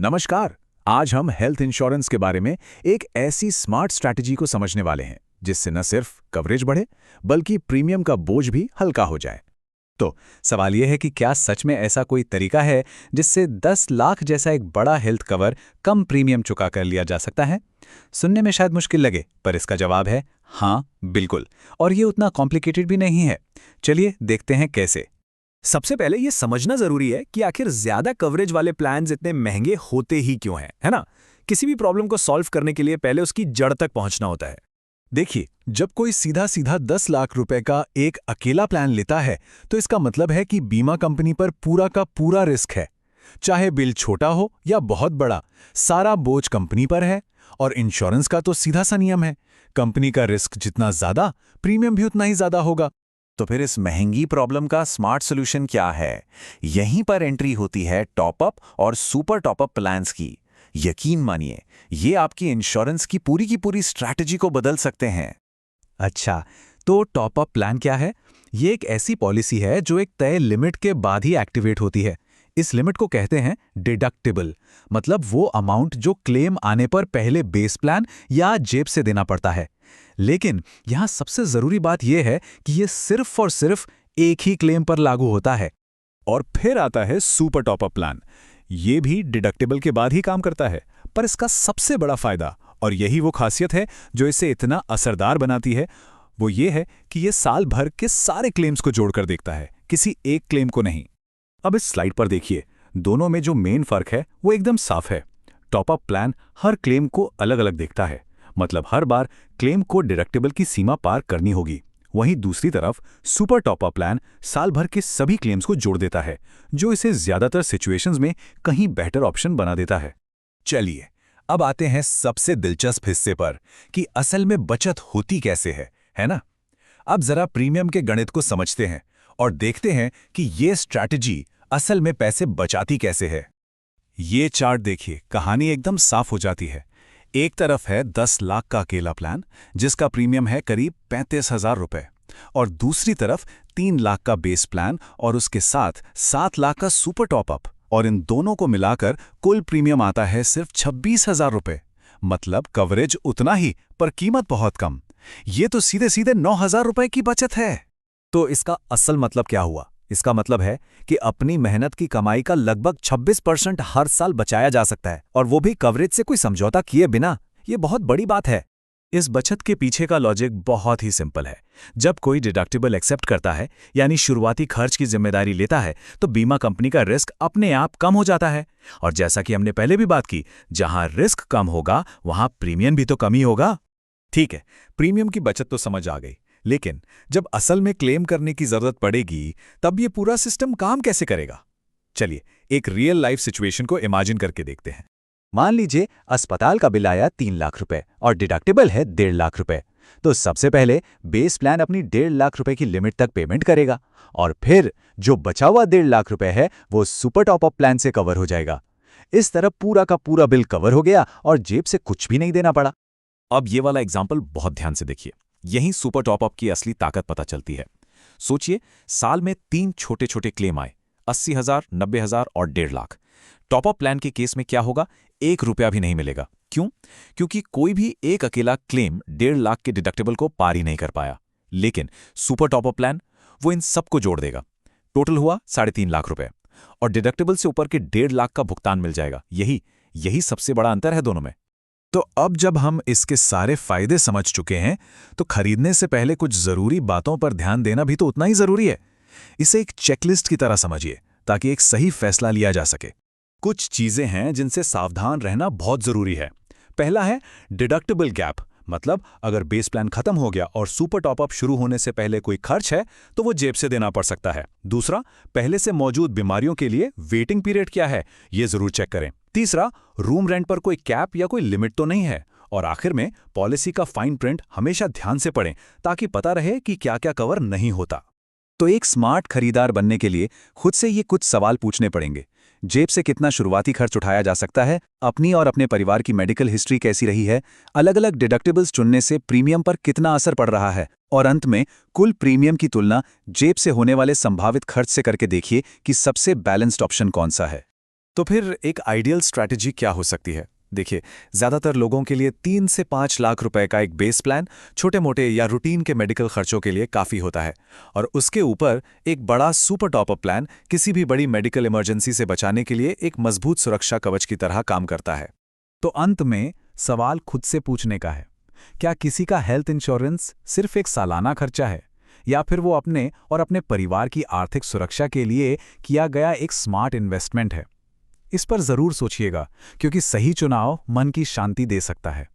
नमस्कार। आज हम हेल्थ इंश्योरेंस के बारे में एक ऐसी स्मार्ट स्ट्रैटेजी को समझने वाले हैं जिससे न सिर्फ कवरेज बढ़े बल्कि प्रीमियम का बोझ भी हल्का हो जाए। तो सवाल यह है कि क्या सच में ऐसा कोई तरीका है जिससे 10 लाख जैसा एक बड़ा हेल्थ कवर कम प्रीमियम चुका कर लिया जा सकता है? सुनने में शायद मुश्किल लगे, पर इसका जवाब है हाँ, बिल्कुल। और ये उतना कॉम्प्लिकेटेड भी नहीं है। चलिए देखते हैं कैसे। सबसे पहले ये समझना जरूरी है कि आखिर ज्यादा कवरेज वाले प्लान्स इतने महंगे होते ही क्यों हैं, है ना? किसी भी प्रॉब्लम को सॉल्व करने के लिए पहले उसकी जड़ तक पहुंचना होता है। देखिए, जब कोई सीधा सीधा 10 लाख रुपए का एक अकेला प्लान लेता है तो इसका मतलब है कि बीमा कंपनी पर पूरा का पूरा रिस्क है। चाहे बिल छोटा हो या बहुत बड़ा, सारा बोझ कंपनी पर है। और इंश्योरेंस का तो सीधा सा नियम है, कंपनी का रिस्क जितना ज्यादा, प्रीमियम भी उतना ही ज्यादा होगा। तो फिर इस महंगी प्रॉब्लम का स्मार्ट सॉल्यूशन क्या है? यहीं पर एंट्री होती है टॉपअप और सुपर टॉपअप प्लान्स की। यकीन मानिए, ये आपकी इंश्योरेंस की पूरी स्ट्रैटेजी को बदल सकते हैं। अच्छा, तो टॉपअप प्लान क्या है? ये एक ऐसी पॉलिसी है जो एक तय लिमिट के बाद ही एक्टिवेट होती है। इस लिमिट को कहते हैं डिडक्टिबल, मतलब वो अमाउंट जो क्लेम आने पर पहले बेस प्लान या जेब से देना पड़ता है। लेकिन यहां सबसे जरूरी बात यह है कि यह सिर्फ और सिर्फ एक ही क्लेम पर लागू होता है। और फिर आता है सुपर टॉपअप प्लान। ये भी डिडक्टिबल के बाद ही काम करता है, पर इसका सबसे बड़ा फायदा, और यही वो खासियत है जो इसे इतना असरदार बनाती है, वो ये है कि ये साल भर के सारे क्लेम्स को जोड़कर देखता है, किसी एक क्लेम को नहीं। अब इस स्लाइड पर देखिए, दोनों में जो मेन फर्क है वो एकदम साफ है। टॉपअप प्लान हर क्लेम को अलग अलग देखता है, मतलब हर बार क्लेम को डिडक्टिबल की सीमा पार करनी होगी। वहीं दूसरी तरफ सुपर टॉपअप प्लान साल भर के सभी क्लेम्स को जोड़ देता है, जो इसे ज्यादातर सिचुएशंस में कहीं बेहतर ऑप्शन बना देता है। चलिए, अब आते हैं सबसे दिलचस्प हिस्से पर कि असल में बचत होती कैसे है ना? अब जरा प्रीमियम के गणित को समझते हैं और देखते हैं कि ये स्ट्रैटेजी असल में पैसे बचाती कैसे है। ये चार्ट देखिए, कहानी एकदम साफ हो जाती है। एक तरफ है 10 लाख का अकेला प्लान जिसका प्रीमियम है करीब 35,000 रुपए, और दूसरी तरफ 3 लाख का बेस प्लान और उसके साथ 7 लाख का सुपर टॉपअप, और इन दोनों को मिलाकर कुल प्रीमियम आता है सिर्फ 26,000 रुपए। मतलब कवरेज उतना ही पर कीमत बहुत कम। ये तो सीधे सीधे 9,000 रुपए की बचत है। तो इसका असल मतलब क्या हुआ? इसका मतलब है कि अपनी मेहनत की कमाई का लगभग 26% हर साल बचाया जा सकता है, और वो भी कवरेज से कोई समझौता किए बिना। ये बहुत बड़ी बात है। इस बचत के पीछे का लॉजिक बहुत ही सिंपल है। जब कोई डिडक्टिबल एक्सेप्ट करता है, यानी शुरुआती खर्च की जिम्मेदारी लेता है, तो बीमा कंपनी का रिस्क अपने आप कम हो जाता है। और जैसा कि हमने पहले भी बात की, जहां रिस्क कम होगा वहां प्रीमियम भी तो कम ही होगा। ठीक है, प्रीमियम की बचत तो समझ आ गई, लेकिन जब असल में क्लेम करने की जरूरत पड़ेगी तब ये पूरा सिस्टम काम कैसे करेगा? चलिए एक रियल लाइफ सिचुएशन को इमेजिन करके देखते हैं। मान लीजिए अस्पताल का बिल आया 3 लाख रुपए और डिडक्टिबल है 1.5 लाख रुपए। तो सबसे पहले बेस प्लान अपनी 1.5 लाख रुपए की लिमिट तक पेमेंट करेगा, और फिर जो बचा हुआ 1.5 लाख रुपए है वो सुपर टॉपअप प्लान से कवर हो जाएगा। इस तरह पूरा का पूरा बिल कवर हो गया और जेब से कुछ भी नहीं देना पड़ा। अब ये वाला एग्जाम्पल बहुत ध्यान से देखिए, यहीं सुपर टॉपअप की असली ताकत पता चलती है। सोचिए, साल में 3 छोटे छोटे क्लेम आए, 80,000, 90,000 और 1.5 लाख। टॉपअप प्लान के केस में क्या होगा? 1 रुपया भी नहीं मिलेगा। क्यों? क्योंकि कोई भी एक अकेला क्लेम 1.5 लाख के डिडक्टिबल को पार ही नहीं कर पाया। लेकिन सुपर टॉपअप प्लान वो इन सबको जोड़ देगा। टोटल हुआ 3.5 लाख रुपए, और डिडक्टिबल से ऊपर के 1.5 लाख का भुगतान मिल जाएगा। यही सबसे बड़ा अंतर है दोनों में। तो अब जब हम इसके सारे फायदे समझ चुके हैं, तो खरीदने से पहले कुछ जरूरी बातों पर ध्यान देना भी तो उतना ही जरूरी है। इसे एक चेकलिस्ट की तरह समझिए ताकि एक सही फैसला लिया जा सके। कुछ चीजें हैं जिनसे सावधान रहना बहुत जरूरी है। पहला है डिडक्टिबल गैप, मतलब अगर बेस प्लान खत्म हो गया और सुपर टॉपअप शुरू होने से पहले कोई खर्च है तो वो जेब से देना पड़ सकता है। दूसरा, पहले से मौजूद बीमारियों के लिए वेटिंग पीरियड क्या है, ये जरूर चेक करें। तीसरा, रूम रेंट पर कोई कैप या कोई लिमिट तो नहीं है। और आखिर में पॉलिसी का फाइन प्रिंट हमेशा ध्यान से पढ़ें ताकि पता रहे कि क्या क्या कवर नहीं होता। तो एक स्मार्ट खरीदार बनने के लिए खुद से ये कुछ सवाल पूछने पड़ेंगे। जेब से कितना शुरुआती खर्च उठाया जा सकता है? अपनी और अपने परिवार की मेडिकल हिस्ट्री कैसी रही है? अलग अलग डिडक्टिबल्स चुनने से प्रीमियम पर कितना असर पड़ रहा है? और अंत में कुल प्रीमियम की तुलना जेब से होने वाले संभावित खर्च से करके देखिए कि सबसे बैलेंस्ड ऑप्शन कौन सा है। तो फिर एक आइडियल स्ट्रैटेजी क्या हो सकती है? देखिए, ज़्यादातर लोगों के लिए 3 से 5 लाख रुपए का एक बेस प्लान छोटे-मोटे या रूटीन के मेडिकल खर्चों के लिए काफ़ी होता है, और उसके ऊपर एक बड़ा सुपर टॉपअप प्लान किसी भी बड़ी मेडिकल इमरजेंसी से बचाने के लिए एक मजबूत सुरक्षा कवच की तरह काम करता है। तो अंत में सवाल खुद से पूछने का है, क्या किसी का हेल्थ इंश्योरेंस सिर्फ एक सालाना खर्चा है, या फिर वो अपने और अपने परिवार की आर्थिक सुरक्षा के लिए किया गया एक स्मार्ट इन्वेस्टमेंट है? इस पर जरूर सोचिएगा, क्योंकि सही चुनाव मन की शांति दे सकता है।